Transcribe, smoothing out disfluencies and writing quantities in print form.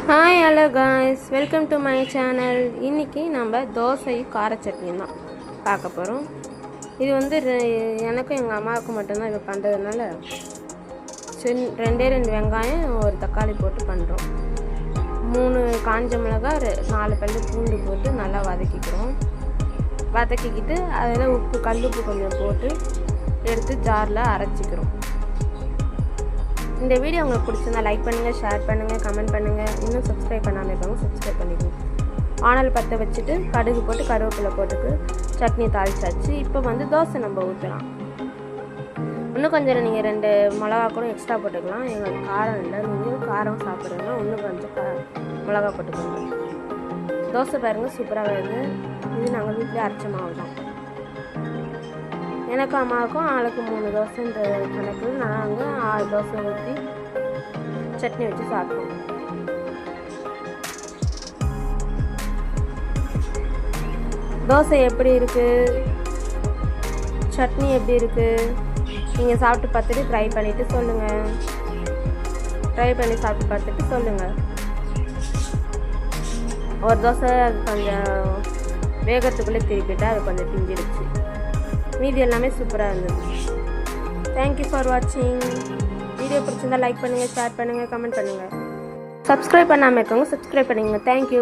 Hi hello guys, welcome to my channel. இன்றைக்கி நம்ம தோசை கார சட்னி தான் பார்க்க போகிறோம். இது வந்து எனக்கும் எங்கள் அம்மாவுக்கும் மட்டும்தான் இது பண்ணுறதுனால ரெண்டு வெங்காயம் ஒரு தக்காளி போட்டு பண்ணுறோம். 3 காஞ்ச மிளகாய் 4 பல்லு பூண்டு போட்டு நல்லா வதக்கிக்கிட்டு அதில் உப்பு கல்லுப்பு கொஞ்சம் போட்டு எடுத்து ஜாரில் அரைச்சிக்கிறோம். இந்த வீடியோ உங்களுக்கு பிடிச்சிருந்தா லைக் பண்ணுங்கள், ஷேர் பண்ணுங்கள், கமெண்ட் பண்ணுங்கள். இன்னும் சப்ஸ்கிரைப் பண்ணாமல் இருப்பாங்க, சப்ஸ்கிரைப் பண்ணிக்கோங்க. ஆனல் பற்ற வச்சுட்டு கடுகு போட்டு கருவேப்பிலை போட்டுக்கு சட்னி தாளிச்சாச்சு. இப்போ வந்து தோசை நம்ம ஊற்றலாம். இன்னும் கொஞ்சம் நீங்கள் 2 மிளகா கூட எக்ஸ்ட்ரா போட்டுக்கலாம். எங்களுக்கு காரம் இல்லை, நீங்கள் காரம் சாப்பிட்றீங்கன்னா இன்னும் கொஞ்சம் மிளகா போட்டுக்கோங்க. தோசை பாருங்கள் சூப்பராக வருது. இது நாங்கள் வீட்டிலே அரைச்ச மாவு தான். எனக்கும் அம்மாவுக்கும் ஆளுக்கு 3 தோசைன்ற கணக்கு நாங்கள் 6 தோசை ஊற்றி சட்னி வச்சு சாப்பிடுவோம். தோசை எப்படி இருக்குது, சட்னி எப்படி இருக்குது, நீங்கள் சாப்பிட்டு பார்த்துட்டு ட்ரை பண்ணிவிட்டு சொல்லுங்கள். ட்ரை பண்ணி சாப்பிட்டு பார்த்துட்டு சொல்லுங்கள். ஒரு தோசை அது கொஞ்சம் வேகத்துக்குள்ளே திருப்பிட்டு அது கொஞ்சம் பிஞ்சிருச்சு. மீதி எல்லாமே சூப்பராக இருந்தது. தேங்க்யூ ஃபார் வாட்சிங். வீடியோ பிடிச்சிருந்தால் லைக் பண்ணுங்கள், ஷேர் பண்ணுங்கள், கமெண்ட் பண்ணுங்கள். சப்ஸ்கிரைப் பண்ணாமல் இருக்கவங்க சப்ஸ்கிரைப் பண்ணுங்கள். தேங்க்யூ.